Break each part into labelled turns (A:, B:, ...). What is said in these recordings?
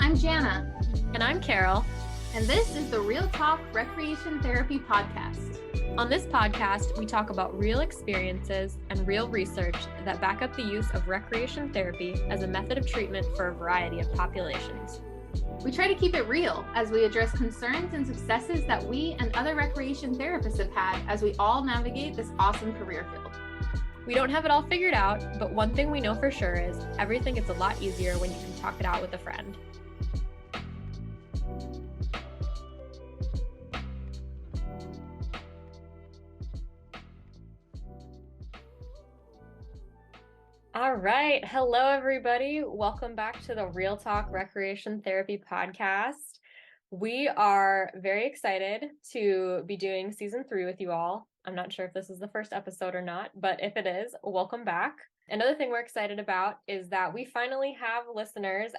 A: I'm Jana.
B: And I'm Carol.
A: And this is the Real Talk Recreation Therapy Podcast.
B: On this podcast, we talk about real experiences and real research that back up the use of recreation therapy as a method of treatment for a variety of populations.
A: We try to keep it real as we address concerns and successes that we and other recreation therapists have had as we all navigate this awesome career field.
B: We don't have it all figured out, but one thing we know for sure is everything gets a lot easier when you can talk it out with a friend. All right. Hello, everybody. Welcome back to the Real Talk Recreation Therapy Podcast. We are very excited to be doing season 3 with you all. I'm not sure if this is the first episode or not, but if it is, welcome back. Another thing we're excited about is that we finally have listeners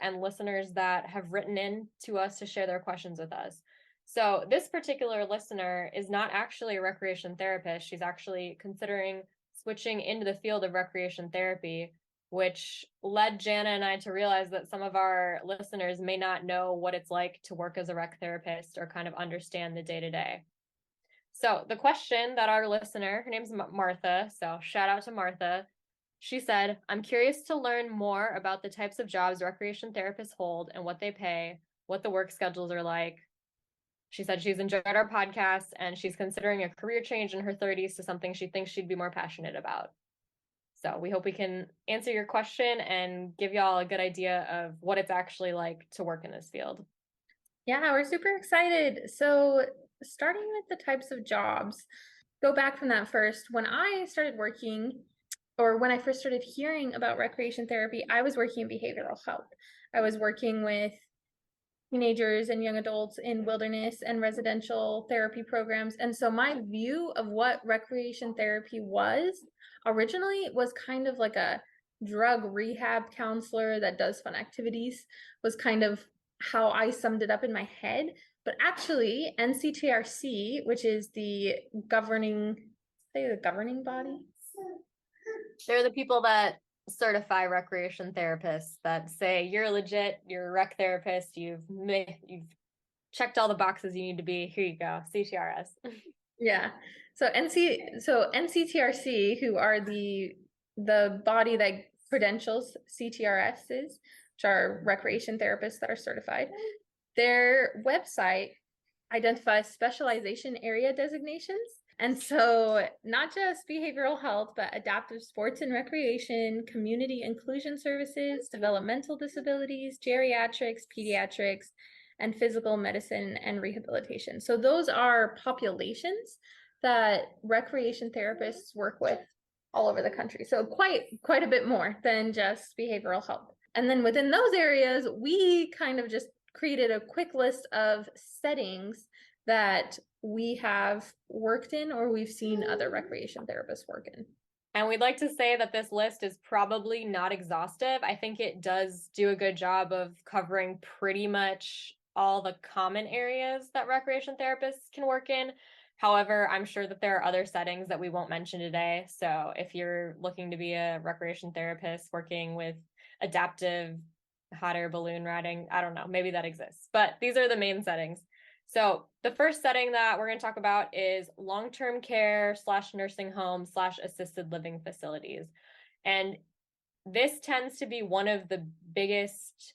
B: that have written in to us to share their questions with us. So this particular listener is not actually a recreation therapist. She's actually considering switching into the field of recreation therapy, which led Jana and I to realize that some of our listeners may not know what it's like to work as a rec therapist or kind of understand the day-to-day. So the question that our listener, her name's Martha, so shout out to Martha. She said, I'm curious to learn more about the types of jobs recreation therapists hold and what they pay, what the work schedules are like. She said she's enjoyed our podcast and she's considering a career change in her 30s to something she thinks she'd be more passionate about. So we hope we can answer your question and give y'all a good idea of what it's actually like to work in this field.
C: Yeah, we're super excited. So starting with the types of jobs, go back from that first. When I started working, or when I first started hearing about recreation therapy, I was working in behavioral health. I was working with teenagers and young adults in wilderness and residential therapy programs. And so my view of what recreation therapy was originally was kind of like a drug rehab counselor that does fun activities, was kind of how I summed it up in my head. But actually, NCTRC, which is the governing body.
B: They're the people that certify recreation therapists that say you're legit, you're a rec therapist, you've checked all the boxes you need to be. Here you go, CTRS.
C: Yeah. So NCTRC, who are the body that credentials CTRSs, which are recreation therapists that are certified, their website identifies specialization area designations. And so not just behavioral health, but adaptive sports and recreation, community inclusion services, developmental disabilities, geriatrics, pediatrics, and physical medicine and rehabilitation. So those are populations that recreation therapists work with all over the country. So quite a bit more than just behavioral health. And then within those areas, we kind of just created a quick list of settings that we have worked in or we've seen other recreation therapists work in.
B: And we'd like to say that this list is probably not exhaustive. I think it does do a good job of covering pretty much all the common areas that recreation therapists can work in. However, I'm sure that there are other settings that we won't mention today. So if you're looking to be a recreation therapist working with adaptive hot air balloon riding, I don't know, maybe that exists. But these are the main settings. So the first setting that we're going to talk about is long-term care / nursing home / assisted living facilities. And this tends to be one of the biggest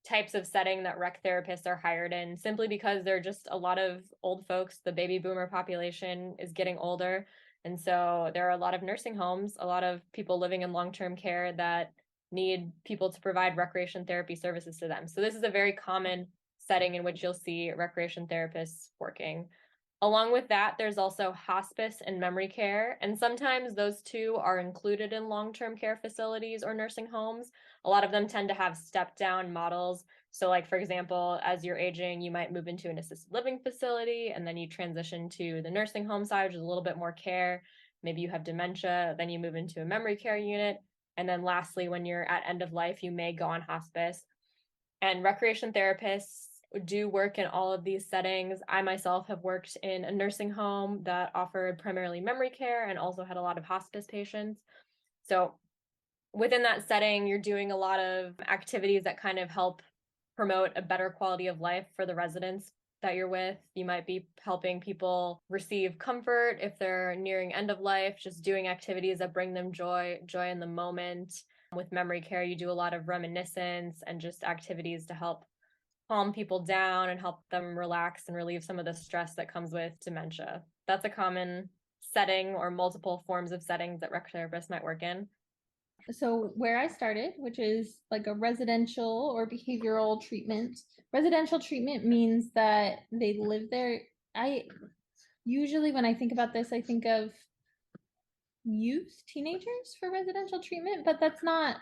B: types of setting that rec therapists are hired in, simply because there are just a lot of old folks. The baby boomer population is getting older. And so there are a lot of nursing homes, a lot of people living in long-term care that need people to provide recreation therapy services to them. So this is a very common setting in which you'll see recreation therapists working. Along with that, there's also hospice and memory care, and sometimes those two are included in long-term care facilities or nursing homes. A lot of them tend to have step-down models. So like, for example, as you're aging, you might move into an assisted living facility, and then you transition to the nursing home side, which is a little bit more care. Maybe you have dementia, then you move into a memory care unit. And then lastly, when you're at end of life, you may go on hospice. And recreation therapists do work in all of these settings. I myself have worked in a nursing home that offered primarily memory care and also had a lot of hospice patients. So within that setting, you're doing a lot of activities that kind of help promote a better quality of life for the residents that you're with. You might be helping people receive comfort if they're nearing end of life, just doing activities that bring them joy in the moment. With memory care, you do a lot of reminiscence and just activities to help calm people down and help them relax and relieve some of the stress that comes with dementia. That's a common setting or multiple forms of settings that rec therapists might work in.
C: So where I started, which is like a residential or behavioral treatment. Residential treatment means that they live there. I usually, when I think about this, I think of youth, teenagers for residential treatment, but that's not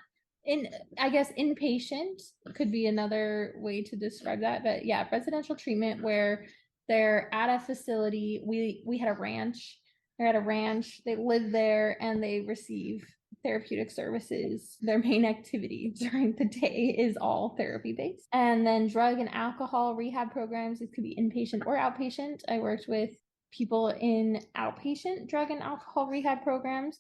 C: I guess inpatient could be another way to describe that. But yeah, residential treatment where they're at a facility. We had a ranch. They're at a ranch. They live there and they receive therapeutic services. Their main activity during the day is all therapy based. And then drug and alcohol rehab programs. It could be inpatient or outpatient. I worked with people in outpatient drug and alcohol rehab programs.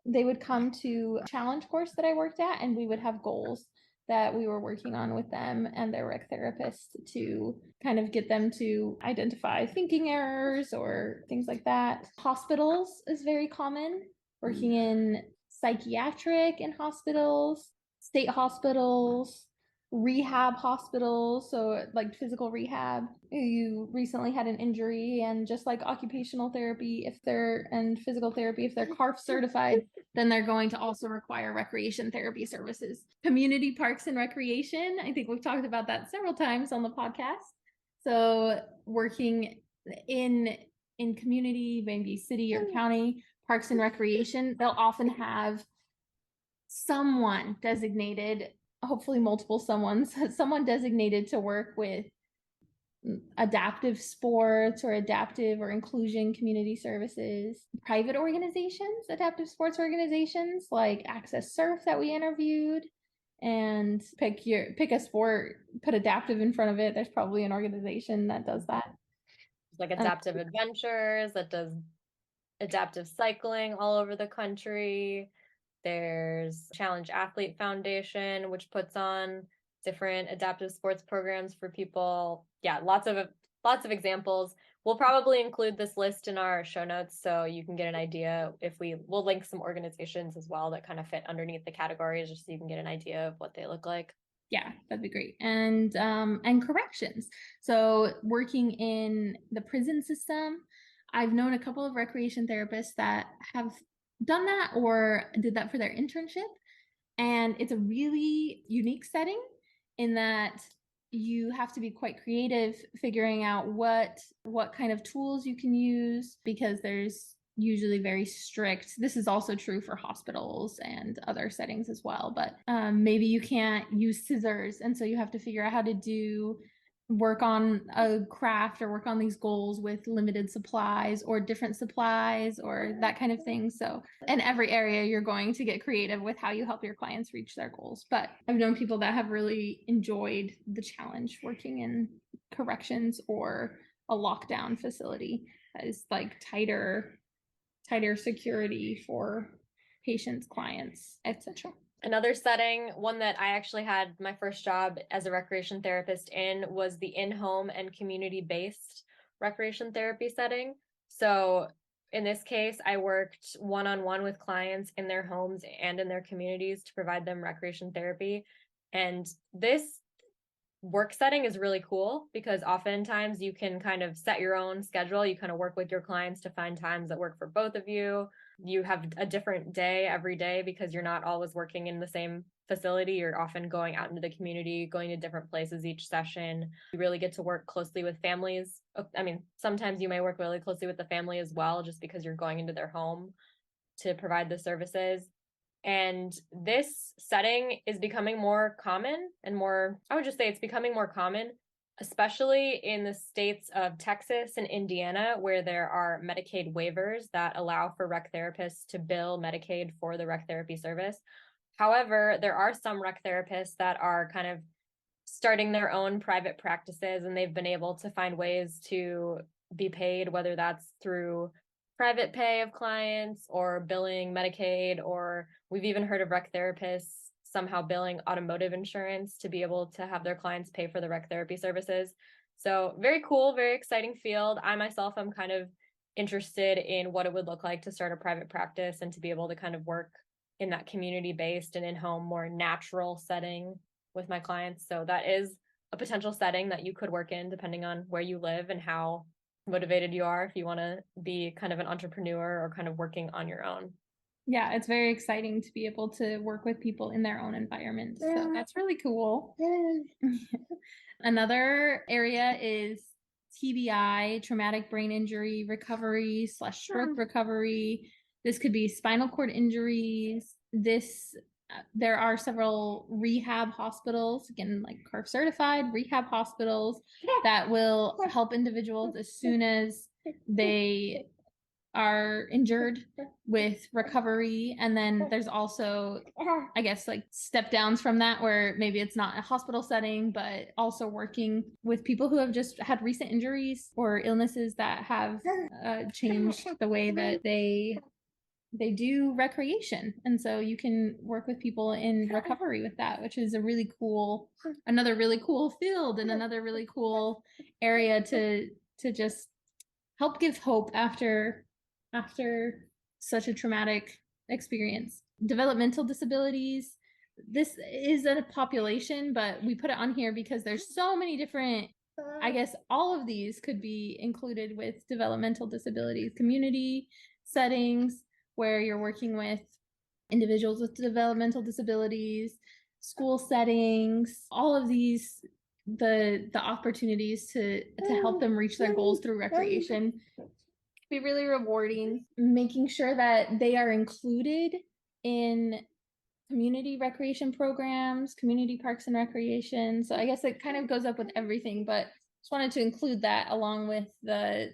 C: They would come to a challenge course that I worked at, and we would have goals that we were working on with them and their rec therapist to kind of get them to identify thinking errors or things like that. Hospitals is very common, working in psychiatric in hospitals, state hospitals, rehab hospitals, so like physical rehab. You recently had an injury, and just like occupational therapy, and physical therapy, if they're CARF certified, then they're going to also require recreation therapy services. Community parks and recreation, I think we've talked about that several times on the podcast. So working in community, maybe city or county parks and recreation, they'll often have someone designated, hopefully multiple someone designated to work with adaptive sports or adaptive or inclusion community services. Private organizations, adaptive sports organizations like Access Surf that we interviewed, and pick a sport, put adaptive in front of it. There's probably an organization that does that.
B: Like Adaptive Adventures that does adaptive cycling all over the country. There's Challenge Athlete Foundation, which puts on different adaptive sports programs for people. Yeah, lots of examples. We'll probably include this list in our show notes so you can get an idea. We'll link some organizations as well that kind of fit underneath the categories, just so you can get an idea of what they look like.
C: Yeah, that'd be great. And corrections. So working in the prison system, I've known a couple of recreation therapists that have done that or did that for their internship. And it's a really unique setting in that you have to be quite creative figuring out what kind of tools you can use, because there's usually very strict. This is also true for hospitals and other settings as well, but maybe you can't use scissors, and so you have to figure out how to work on a craft or work on these goals with limited supplies or different supplies or that kind of thing. So in every area, you're going to get creative with how you help your clients reach their goals. But I've known people that have really enjoyed the challenge working in corrections or a lockdown facility that is like tighter security for patients, clients, etc.
B: Another setting, one that I actually had my first job as a recreation therapist in, was the in-home and community-based recreation therapy setting. So in this case, I worked one-on-one with clients in their homes and in their communities to provide them recreation therapy. And this work setting is really cool because oftentimes you can kind of set your own schedule. You kind of work with your clients to find times that work for both of you. You have a different day every day because you're not always working in the same facility. You're often going out into the community, going to different places each session. You really get to work closely with families. I mean, sometimes you may work really closely with the family as well, just because you're going into their home to provide the services. And this setting is becoming more common and more, I would just say it's becoming more common, especially in the states of Texas and Indiana, where there are Medicaid waivers that allow for rec therapists to bill Medicaid for the rec therapy service. However, there are some rec therapists that are kind of starting their own private practices, and they've been able to find ways to be paid, whether that's through private pay of clients or billing Medicaid, or we've even heard of rec therapists somehow billing automotive insurance to be able to have their clients pay for the rec therapy services. So very cool, very exciting field. I myself am kind of interested in what it would look like to start a private practice and to be able to kind of work in that community-based and in-home, more natural setting with my clients. So that is a potential setting that you could work in depending on where you live and how motivated you are, if you want to be kind of an entrepreneur or kind of working on your own.
D: Yeah, it's very exciting to be able to work with people in their own environment. So that's really cool. Another area is TBI, traumatic brain injury recovery / stroke recovery. This could be spinal cord injuries. There are several rehab hospitals, again, like CARF certified rehab hospitals that will help individuals as soon as they are injured with recovery. And then there's also, I guess, like step downs from that, where maybe it's not a hospital setting, but also working with people who have just had recent injuries or illnesses that have changed the way that they do recreation. And so you can work with people in recovery with that, which is another really cool field and another really cool area to just help give hope after such a traumatic experience. Developmental disabilities. This is a population, but we put it on here because there's so many different, I guess all of these could be included with developmental disabilities. Community settings where you're working with individuals with developmental disabilities, school settings, all of these, the opportunities to help them reach their goals through recreation be really rewarding. Making sure that they are included in community recreation programs, community parks and recreation. So I guess it kind of goes up with everything, but just wanted to include that along with the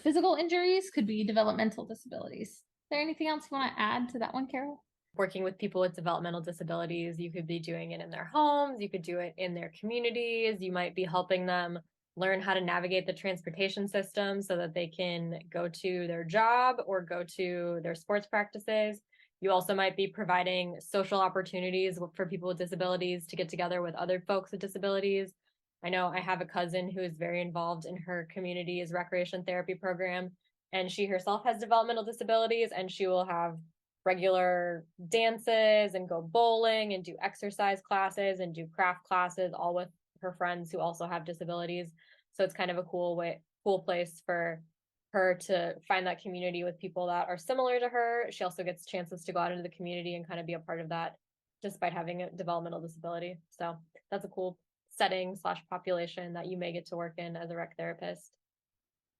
D: physical injuries could be developmental disabilities. Is there anything else you want to add to that one, Carol?
B: Working with people with developmental disabilities, you could be doing it in their homes, you could do it in their communities, you might be helping them learn how to navigate the transportation system so that they can go to their job or go to their sports practices. You also might be providing social opportunities for people with disabilities to get together with other folks with disabilities. I know I have a cousin who is very involved in her community's recreation therapy program, and she herself has developmental disabilities, and she will have regular dances and go bowling and do exercise classes and do craft classes, all with her friends who also have disabilities. So it's kind of a cool place for her to find that community with people that are similar to her. She also gets chances to go out into the community and kind of be a part of that despite having a developmental disability. So that's a cool setting / population that you may get to work in as a rec therapist.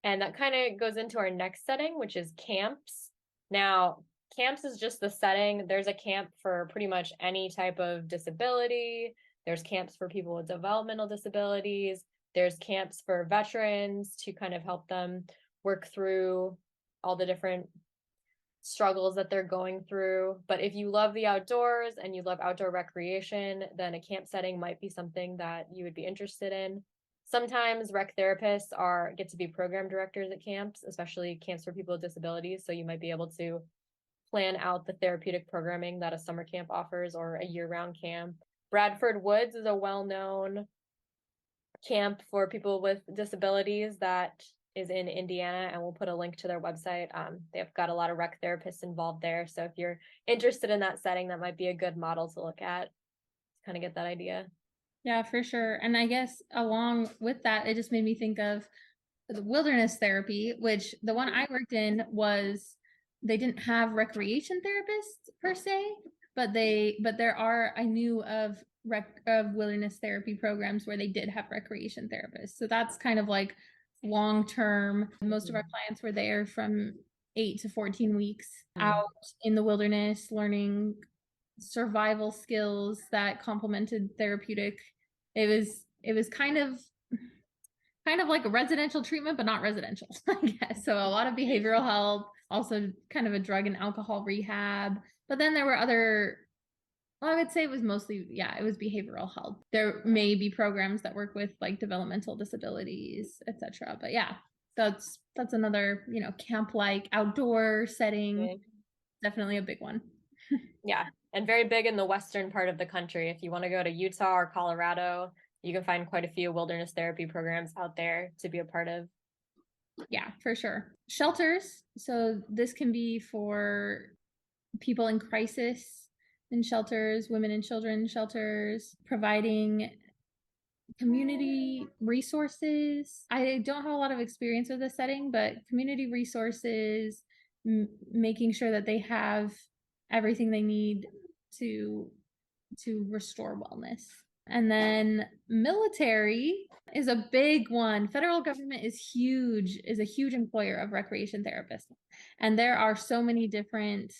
B: And that kind of goes into our next setting, which is camps. Now, camps is just the setting. There's a camp for pretty much any type of disability. There's camps for people with developmental disabilities. There's camps for veterans to kind of help them work through all the different struggles that they're going through. But if you love the outdoors and you love outdoor recreation, then a camp setting might be something that you would be interested in. Sometimes rec therapists get to be program directors at camps, especially camps for people with disabilities. So you might be able to plan out the therapeutic programming that a summer camp offers or a year-round camp. Bradford Woods is a well-known camp for people with disabilities that is in Indiana, and we'll put a link to their website. They've got a lot of rec therapists involved there. So if you're interested in that setting, that might be a good model to look at to kind of get that idea.
D: Yeah, for sure. And I guess along with that, it just made me think of the wilderness therapy, which the one I worked in they didn't have recreation therapists per se, but I knew of wilderness therapy programs where they did have recreation therapists. So that's kind of like long term. Most of our clients were there from 8 to 14 weeks out in the wilderness, learning survival skills that complemented therapeutic. It was kind of like a residential treatment, but not residential, I guess. So a lot of behavioral health, also kind of a drug and alcohol rehab. But then there were I would say it was mostly, it was behavioral health. There may be programs that work with like developmental disabilities, etc. But yeah, that's another, camp-like outdoor setting. Definitely a big one.
B: Yeah, and very big in the western part of the country. If you want to go to Utah or Colorado, you can find quite a few wilderness therapy programs out there to be a part of.
D: Yeah, for sure. Shelters. So this can be for people in crisis in shelters, women and children shelters, providing community resources. I don't have a lot of experience with this setting, but community resources, making sure that they have everything they need to restore wellness. And then military is a big one. Federal government is a huge employer of recreation therapists. And there are so many different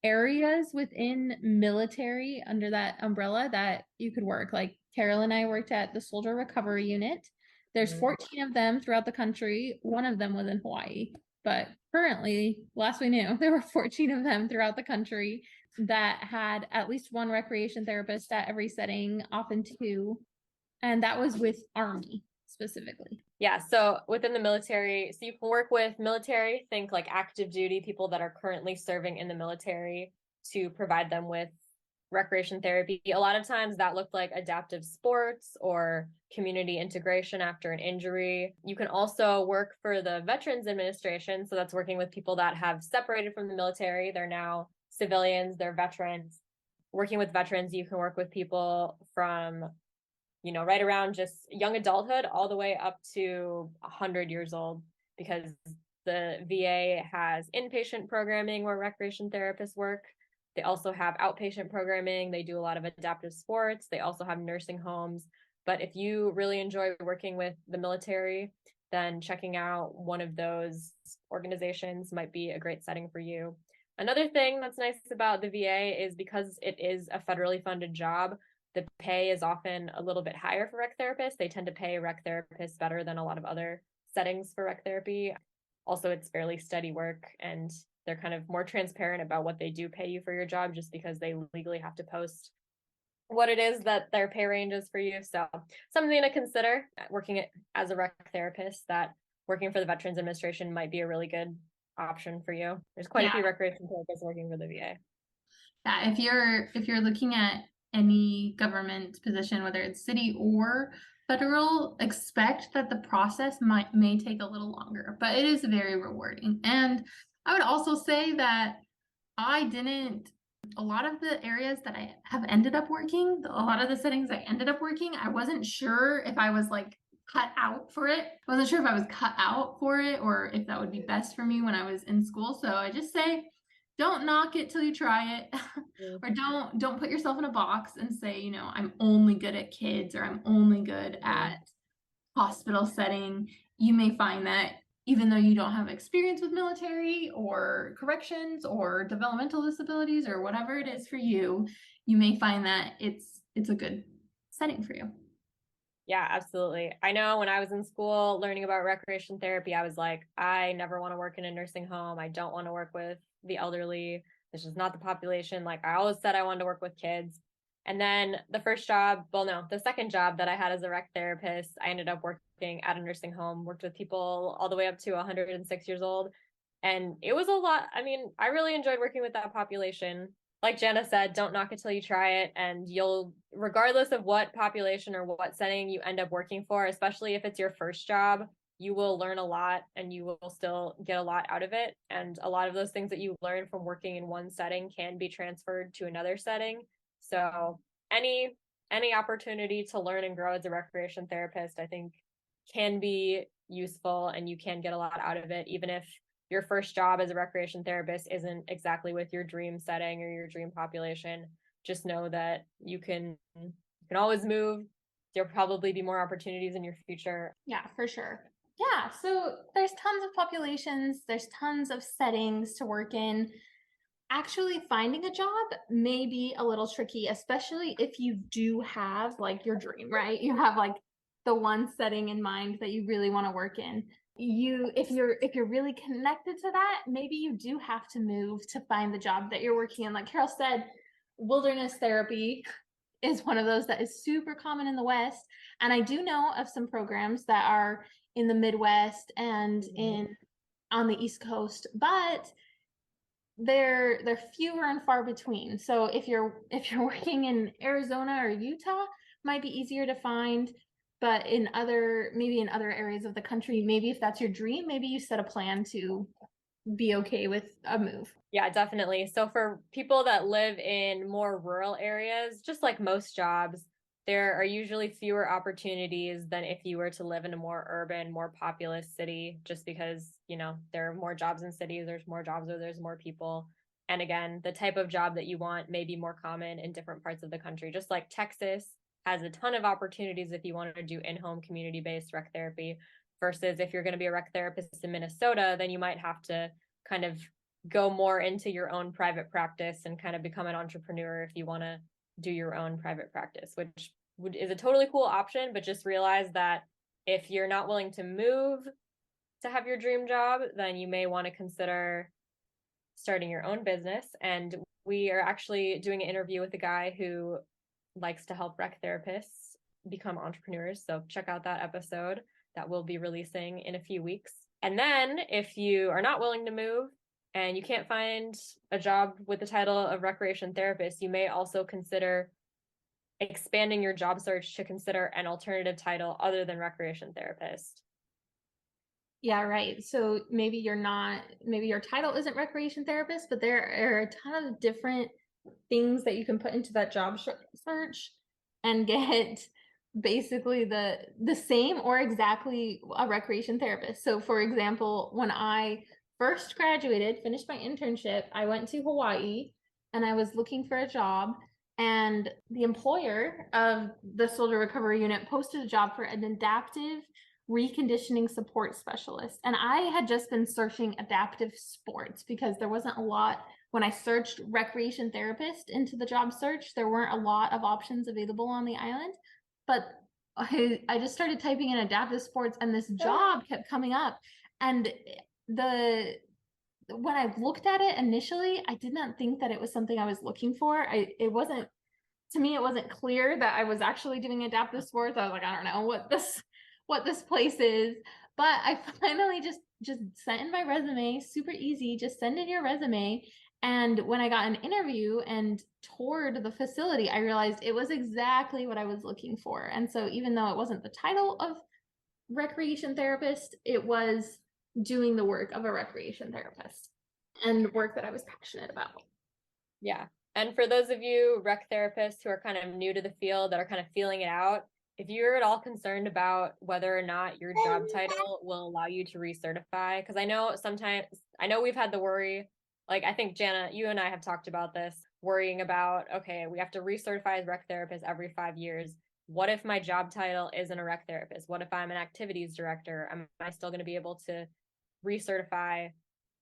D: areas within military under that umbrella that you could work. Like Carol and I worked at the Soldier Recovery Unit. There's 14 of them throughout the country. One of them was in Hawaii, but currently, last we knew, there were 14 of them throughout the country that had at least one recreation therapist at every setting, often two. And that was with Army specifically.
B: Yeah, so within the military, so you can work with military, think like active duty people that are currently serving in the military, to provide them with recreation therapy. A lot of times that looked like adaptive sports or community integration after an injury. You can also work for the Veterans Administration. So that's working with people that have separated from the military. They're now civilians, they're veterans. Working with veterans, you can work with people from, you know, right around just young adulthood all the way up to 100 years old, because the VA has inpatient programming where recreation therapists work. They also have outpatient programming. They do a lot of adaptive sports. They also have nursing homes. But if you really enjoy working with the military, then checking out one of those organizations might be a great setting for you. Another thing that's nice about the VA is because it is a federally funded job, the pay is often a little bit higher for rec therapists. They tend to pay rec therapists better than a lot of other settings for rec therapy. Also, it's fairly steady work, and they're kind of more transparent about what they do pay you for your job, just because they legally have to post what it is that their pay range is for you. So something to consider working as a rec therapist, that working for the Veterans Administration might be a really good option for you. There's quite a few recreation therapists working for the VA.
E: Yeah, if you're looking at any government position, whether it's city or federal, expect that the process may take a little longer, but it is very rewarding. And I would also say that a lot of the areas that I have ended up working, a lot of the settings I ended up working, I wasn't sure if I was like cut out for it. I wasn't sure if I was cut out for it or if that would be best for me when I was in school. So I just say, don't knock it till you try it. Or don't put yourself in a box and say, you know, I'm only good at kids or I'm only good at hospital setting. You may find that even though you don't have experience with military or corrections or developmental disabilities or whatever it is for you, you may find that it's a good setting for you.
B: Yeah, absolutely. I know when I was in school learning about recreation therapy, I was like, I never want to work in a nursing home. I don't want to work with the elderly. This is not the population. Like, I always said I wanted to work with kids. And then the second job that I had as a rec therapist, I ended up working at a nursing home, worked with people all the way up to 106 years old. And it was a lot. I mean, I really enjoyed working with that population. Like Jana said, don't knock it till you try it. And you'll, regardless of what population or what setting you end up working for, especially if it's your first job, you will learn a lot and you will still get a lot out of it. And a lot of those things that you learn from working in one setting can be transferred to another setting. So any opportunity to learn and grow as a recreation therapist, I think, can be useful, and you can get a lot out of it, even if your first job as a recreation therapist isn't exactly with your dream setting or your dream population. Just know that you can always move. There'll probably be more opportunities in your future.
D: Yeah, for sure. Yeah, so there's tons of populations, there's tons of settings to work in. Actually finding a job may be a little tricky, especially if you do have like your dream, right? You have like the one setting in mind that you really want to work in. If you're really connected to that, maybe you do have to move to find the job that you're working in. Like Carol said, wilderness therapy is one of those that is super common in the West. And I do know of some programs that are in the Midwest and on the East Coast, but they're fewer and far between. So if you're working in Arizona or Utah, might be easier to find, but maybe in other areas of the country, maybe if that's your dream, maybe you set a plan to be okay with a move.
B: Yeah, definitely. So for people that live in more rural areas, just like most jobs, there are usually fewer opportunities than if you were to live in a more urban, more populous city, just because, there are more jobs in cities, there's more jobs where there's more people. And again, the type of job that you want may be more common in different parts of the country, just like Texas has a ton of opportunities if you want to do in-home community-based rec therapy, versus if you're going to be a rec therapist in Minnesota, then you might have to kind of go more into your own private practice and kind of become an entrepreneur if you want to do your own private practice, which is a totally cool option. But just realize that if you're not willing to move to have your dream job, then you may want to consider starting your own business. And we are actually doing an interview with a guy who likes to help rec therapists become entrepreneurs. So check out that episode that we'll be releasing in a few weeks. And then if you are not willing to move and you can't find a job with the title of recreation therapist, you may also consider expanding your job search to consider an alternative title other than recreation therapist.
D: Yeah, right. So maybe your title isn't recreation therapist, but there are a ton of different things that you can put into that job search and get basically the same or exactly a recreation therapist. So for example, when I first graduated, finished my internship, I went to Hawaii and I was looking for a job, and the employer of the soldier recovery unit posted a job for an adaptive reconditioning support specialist. And I had just been searching adaptive sports because there wasn't a lot. When I searched recreation therapist into the job search, there weren't a lot of options available on the island. But I just started typing in adaptive sports and this job kept coming up. And when I looked at it initially, I did not think that it was something I was looking for. It wasn't, to me, it wasn't clear that I was actually doing adaptive sports. I was like, I don't know what this place is. But I finally just sent in my resume, super easy, just send in your resume. And when I got an interview and toured the facility, I realized it was exactly what I was looking for. And so even though it wasn't the title of recreation therapist, it was doing the work of a recreation therapist and work that I was passionate about.
B: Yeah. And for those of you rec therapists who are kind of new to the field, that are kind of feeling it out, if you're at all concerned about whether or not your job title will allow you to recertify, because I know we've had the worry, like I think Jana, you and I have talked about this, worrying about, okay, we have to recertify as rec therapist every 5 years. What if my job title isn't a rec therapist? What if I'm an activities director? Am I still going to be able to recertify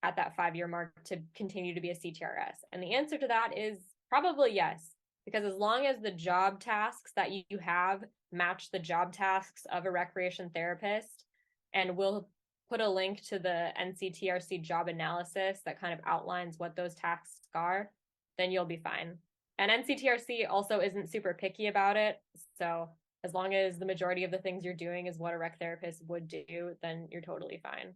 B: at that 5-year mark to continue to be a CTRS? And the answer to that is probably yes, because as long as the job tasks that you have match the job tasks of a recreation therapist, and we'll put a link to the NCTRC job analysis that kind of outlines what those tasks are, then you'll be fine. And NCTRC also isn't super picky about it. So as long as the majority of the things you're doing is what a rec therapist would do, then you're totally fine.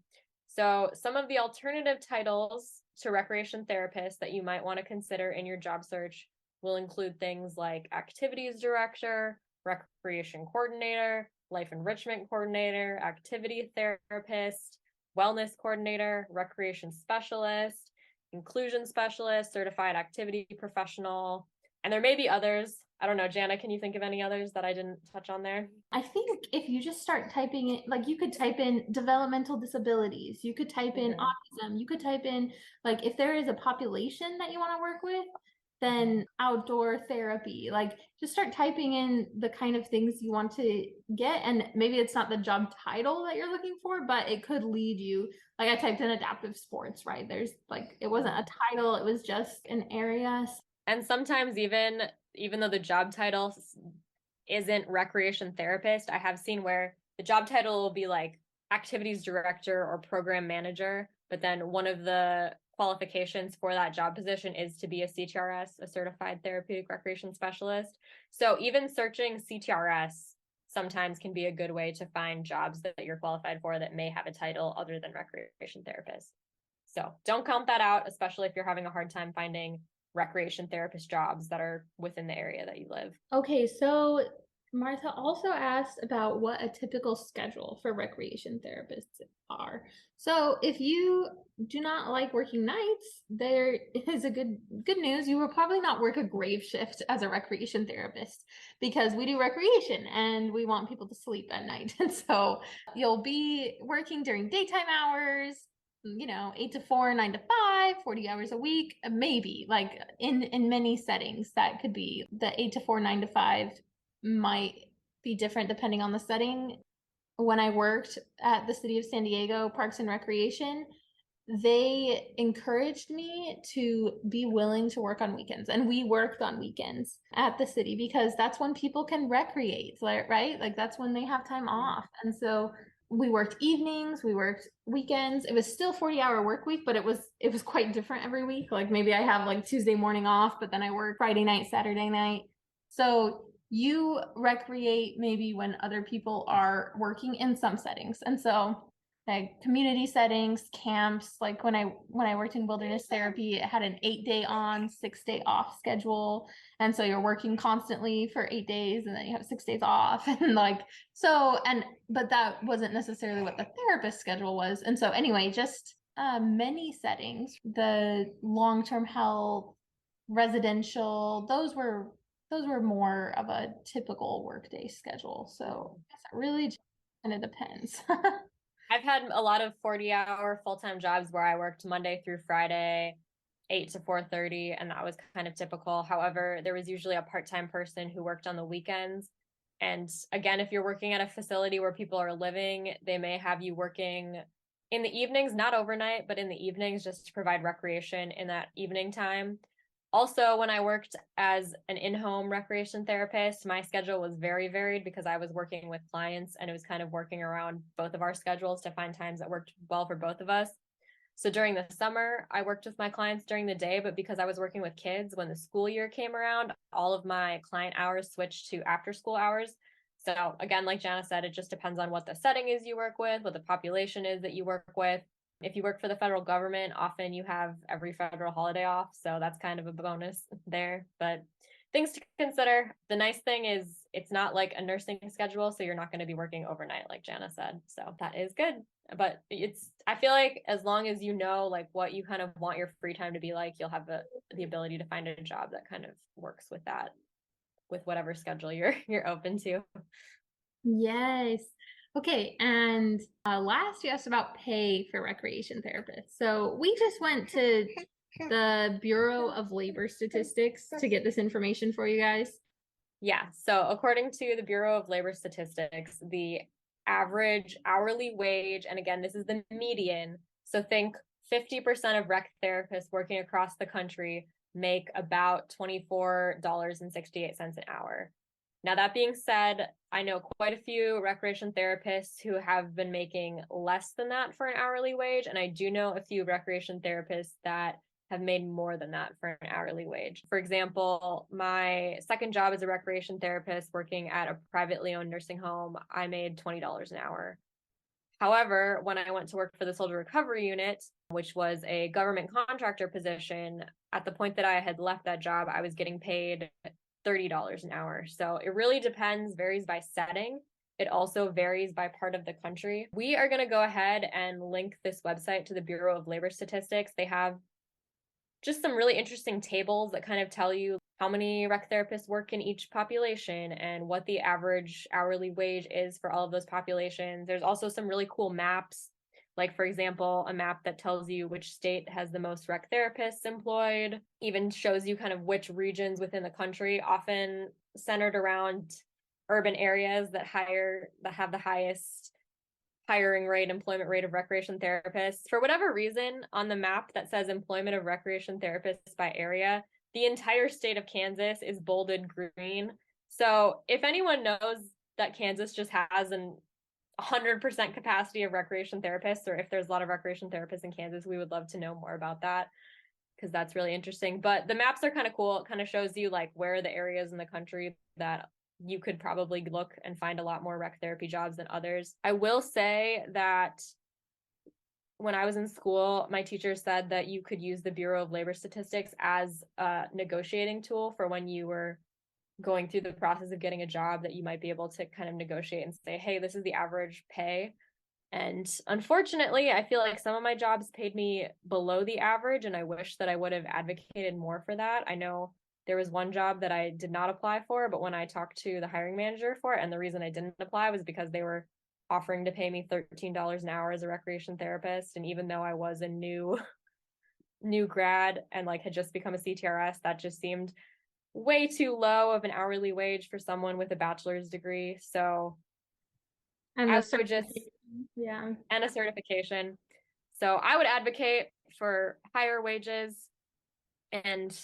B: So some of the alternative titles to recreation therapists that you might want to consider in your job search will include things like activities director, recreation coordinator, life enrichment coordinator, activity therapist, wellness coordinator, recreation specialist, inclusion specialist, certified activity professional, and there may be others. I don't know, Jana, can you think of any others that I didn't touch on there?
D: I think if you just start typing it, like you could type in developmental disabilities, you could type in autism, you could type in, like if there is a population that you want to work with, then outdoor therapy, like just start typing in the kind of things you want to get. And maybe it's not the job title that you're looking for, but it could lead you. Like I typed in adaptive sports, right? There's like, it wasn't a title, it was just an area.
B: And sometimes even though the job title isn't recreation therapist, I have seen where the job title will be like activities director or program manager, but then one of the qualifications for that job position is to be a CTRS, a certified therapeutic recreation specialist. So even searching CTRS sometimes can be a good way to find jobs that you're qualified for that may have a title other than recreation therapist. So don't count that out, especially if you're having a hard time finding recreation therapist jobs that are within the area that you live.
D: Okay, so Martha also asked about what a typical schedule for recreation therapists are. So if you do not like working nights, there is a good news. You will probably not work a grave shift as a recreation therapist because we do recreation and we want people to sleep at night. And so you'll be working during daytime hours, 8 to 4, 9 to 5, 40 hours a week, maybe. Like in many settings that could be the 8 to 4, 9 to 5 might be different depending on the setting. When I worked at the City of San Diego Parks and Recreation, they encouraged me to be willing to work on weekends. And we worked on weekends at the city because that's when people can recreate, right? Like that's when they have time off. And so we worked evenings, we worked weekends. It was still 40-hour work week, but it was quite different every week. Like maybe I have like Tuesday morning off, but then I work Friday night, Saturday night. So you recreate maybe when other people are working in some settings. And so like community settings, camps, like when I worked in wilderness therapy, it had an 8-day on, 6-day off schedule. And so you're working constantly for 8 days and then you have 6 days off. And but that wasn't necessarily what the therapist schedule was. And so anyway, just many settings, the long-term health, residential, those were more of a typical workday schedule. So I guess it really kind of depends.
B: I've had a lot of 40-hour full-time jobs where I worked Monday through Friday, 8 to 4:30, and that was kind of typical. However, there was usually a part-time person who worked on the weekends. And again, if you're working at a facility where people are living, they may have you working in the evenings, not overnight, but in the evenings just to provide recreation in that evening time. Also, when I worked as an in-home recreation therapist, my schedule was very varied because I was working with clients and it was kind of working around both of our schedules to find times that worked well for both of us. So during the summer, I worked with my clients during the day, but because I was working with kids, when the school year came around, all of my client hours switched to after school hours. So again, like Jana said, it just depends on what the setting is you work with, what the population is that you work with. If you work for the federal government, often you have every federal holiday off. So that's kind of a bonus there. But things to consider. The nice thing is it's not like a nursing schedule. So you're not going to be working overnight, like Jana said. So that is good. But I feel like as long as you know like what you kind of want your free time to be like, you'll have the ability to find a job that kind of works with that, with whatever schedule you're open to.
D: Yes. Okay, and last you asked about pay for recreation therapists. So we just went to the Bureau of Labor Statistics to get this information for you guys.
B: Yeah, so according to the Bureau of Labor Statistics, the average hourly wage, and again, this is the median, so think 50% of rec therapists working across the country make about $24.68 an hour. Now, that being said, I know quite a few recreation therapists who have been making less than that for an hourly wage, and I do know a few recreation therapists that have made more than that for an hourly wage. For example, my second job as a recreation therapist working at a privately owned nursing home, I made $20 an hour. However, when I went to work for the Soldier Recovery Unit, which was a government contractor position, at the point that I had left that job, I was getting paid $30 an hour. So it really depends, varies by setting. It also varies by part of the country. We are going to go ahead and link this website to the Bureau of Labor Statistics. They have just some really interesting tables that kind of tell you how many rec therapists work in each population and what the average hourly wage is for all of those populations. There's also some really cool maps, like for example, a map that tells you which state has the most rec therapists employed, even shows you kind of which regions within the country, often centered around urban areas that have the highest hiring rate, employment rate of recreation therapists. For whatever reason, on the map that says employment of recreation therapists by area, the entire state of Kansas is bolded green. So if anyone knows that Kansas just has an 100% capacity of recreation therapists, or if there's a lot of recreation therapists in Kansas, we would love to know more about that because that's really interesting. But the maps are kind of cool. It kind of shows you like where are the areas in the country that you could probably look and find a lot more rec therapy jobs than others. I will say that when I was in school, my teacher said that you could use the Bureau of Labor Statistics as a negotiating tool for when you were going through the process of getting a job, that you might be able to kind of negotiate and say, hey, this is the average pay. And unfortunately, I feel like some of my jobs paid me below the average, and I wish that I would have advocated more for that. I know there was one job that I did not apply for, but when I talked to the hiring manager for it, and the reason I didn't apply was because they were offering to pay me $13 an hour as a recreation therapist. And even though I was a new grad and like had just become a CTRS, that just seemed way too low of an hourly wage for someone with a bachelor's degree. So
D: And
B: I
D: the
B: would just,
D: yeah.
B: and a certification. So I would advocate for higher wages and,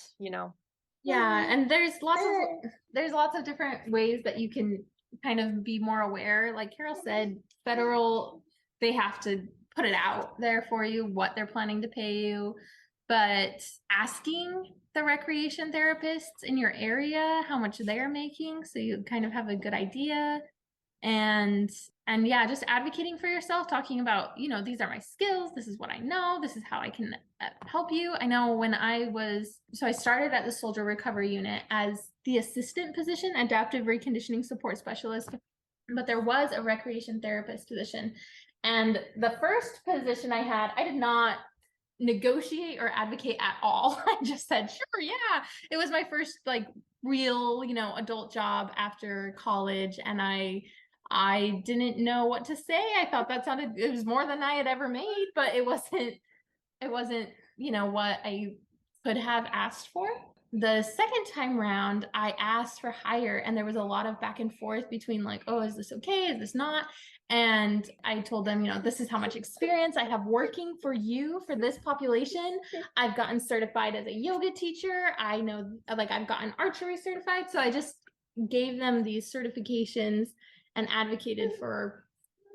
D: Yeah, and there's lots of different ways that you can kind of be more aware. Like Carol said, federal, they have to put it out there for you what they're planning to pay you. But asking the recreation therapists in your area how much they're making, so you kind of have a good idea. And yeah, just advocating for yourself, talking about, these are my skills, this is what I know, this is how I can help you. I know when I started at the soldier recovery unit as the assistant position, adaptive reconditioning support specialist, but there was a recreation therapist position. And the first position I had, I did not negotiate or advocate at all. I just said, sure, yeah. It was my first like real, adult job after college, and I didn't know what to say. I thought it was more than I had ever made, but it wasn't, what I could have asked for. The second time round, I asked for higher, and there was a lot of back and forth between like, oh, is this okay? Is this not? And I told them, this is how much experience I have working for you for this population. I've gotten certified as a yoga teacher. I know, like, I've gotten archery certified. So I just gave them these certifications and advocated for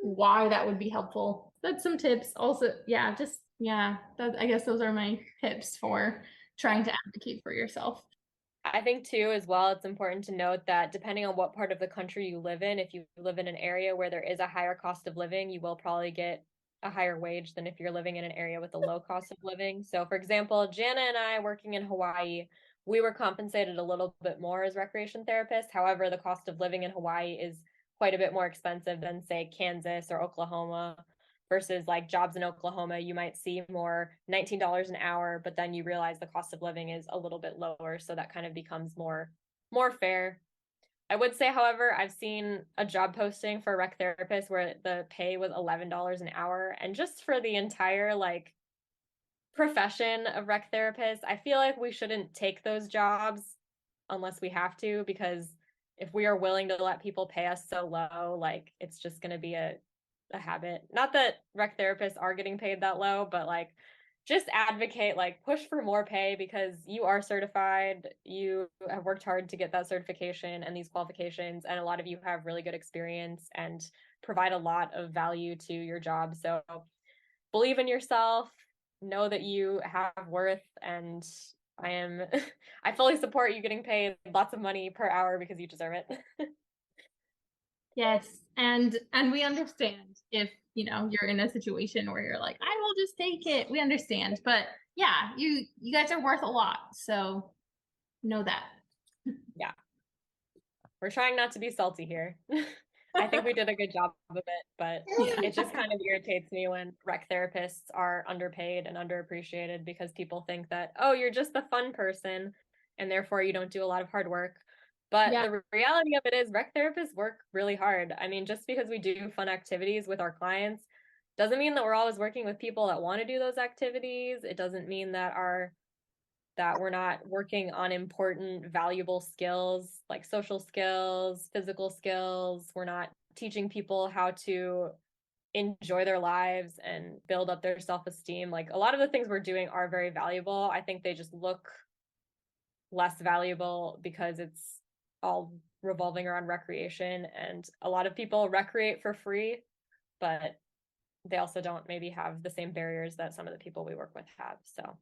D: why that would be helpful. That's some tips. Also, I guess those are my tips for trying to advocate for yourself.
B: I think too, as well, it's important to note that depending on what part of the country you live in, if you live in an area where there is a higher cost of living, you will probably get a higher wage than if you're living in an area with a low cost of living. So for example, Jana and I working in Hawaii, we were compensated a little bit more as recreation therapists. However, the cost of living in Hawaii is quite a bit more expensive than say Kansas or Oklahoma. Versus like jobs in Oklahoma, you might see more $19 an hour, but then you realize the cost of living is a little bit lower. So that kind of becomes more fair. I would say, however, I've seen a job posting for a rec therapist where the pay was $11 an hour. And just for the entire like profession of rec therapists, I feel like we shouldn't take those jobs unless we have to, because if we are willing to let people pay us so low, like it's just going to be a habit. Not that rec therapists are getting paid that low, but like just advocate, like push for more pay, because you are certified, you have worked hard to get that certification and these qualifications, and a lot of you have really good experience and provide a lot of value to your job. So believe in yourself, know that you have worth, and I fully support you getting paid lots of money per hour because you deserve it.
D: Yes, and we understand if you're in a situation where you're like, I will just take it. We understand, but yeah, you guys are worth a lot, so know that.
B: Yeah, we're trying not to be salty here. I think we did a good job of it, but it just kind of irritates me when rec therapists are underpaid and underappreciated because people think that, oh, you're just the fun person and therefore you don't do a lot of hard work. But the reality of it is rec therapists work really hard. I mean, just because we do fun activities with our clients doesn't mean that we're always working with people that want to do those activities. It doesn't mean that we're not working on important, valuable skills like social skills, physical skills. We're not teaching people how to enjoy their lives and build up their self-esteem. Like a lot of the things we're doing are very valuable. I think they just look less valuable because it's all revolving around recreation, and a lot of people recreate for free, but they also don't maybe have the same barriers that some of the people we work with have. So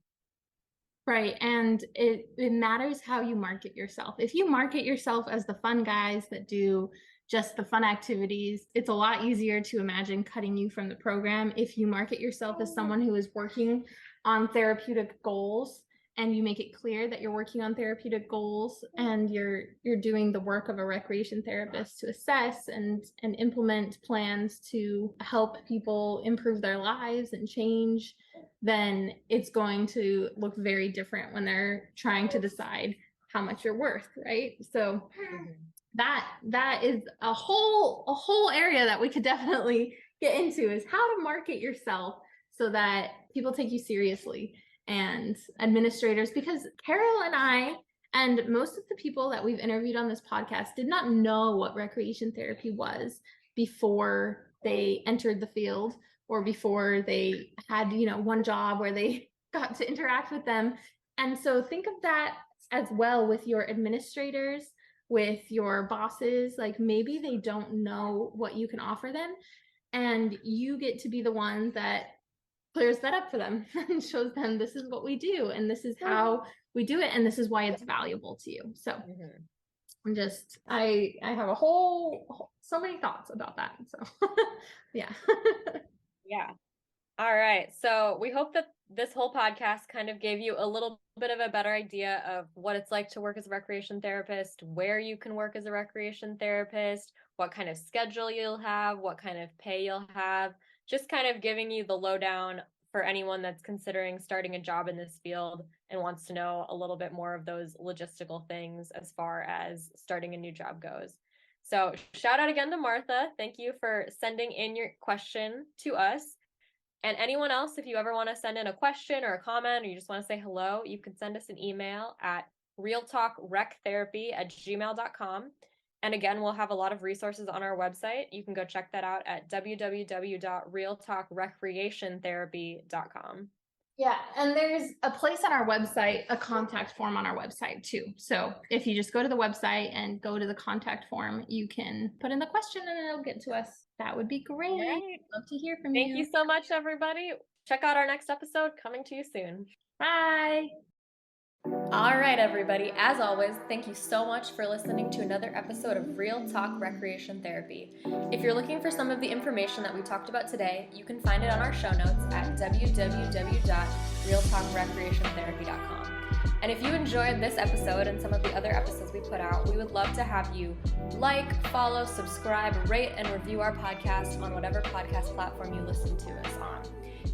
D: right, and it matters how you market yourself. If you market yourself as the fun guys that do just the fun activities. It's a lot easier to imagine cutting you from the program if you market yourself as someone who is working on therapeutic goals, and you make it clear that you're working on therapeutic goals and you're doing the work of a recreation therapist to assess and implement plans to help people improve their lives and change. Then it's going to look very different when they're trying to decide how much you're worth, right? So that is a whole area that we could definitely get into, is how to market yourself so that people take you seriously, and administrators, because Carol and I and most of the people that we've interviewed on this podcast did not know what recreation therapy was before they entered the field, or before they had, one job where they got to interact with them. And so think of that as well with your administrators, with your bosses. Like, maybe they don't know what you can offer them, and you get to be the one that clears that up for them and shows them, this is what we do, and this is how we do it, and this is why it's valuable to you. So I'm just, I have so many thoughts about that. So yeah.
B: Yeah. All right. So we hope that this whole podcast kind of gave you a little bit of a better idea of what it's like to work as a recreation therapist, where you can work as a recreation therapist, what kind of schedule you'll have, what kind of pay you'll have, just kind of giving you the lowdown for anyone that's considering starting a job in this field and wants to know a little bit more of those logistical things as far as starting a new job goes. So shout out again to Martha. Thank you for sending in your question to us. And anyone else, if you ever want to send in a question or a comment, or you just want to say hello, you can send us an email at realtalkrectherapy@gmail.com. And again, we'll have a lot of resources on our website. You can go check that out at www.realtalkrecreationtherapy.com.
D: Yeah, and there's a place on our website, a contact form on our website too. So if you just go to the website and go to the contact form, you can put in the question and it'll get to us. That would be great.
B: Right.
D: Love to hear from you.
B: Thank you so much, everybody. Check out our next episode coming to you soon.
D: Bye.
B: All right, everybody. As always, thank you so much for listening to another episode of Real Talk Recreation Therapy. If you're looking for some of the information that we talked about today, you can find it on our show notes at www.realtalkrecreationtherapy.com. And if you enjoyed this episode and some of the other episodes we put out, we would love to have you like, follow, subscribe, rate, and review our podcast on whatever podcast platform you listen to us on.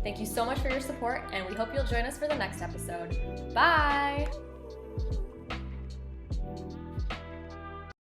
B: Thank you so much for your support, and we hope you'll join us for the next episode. Bye!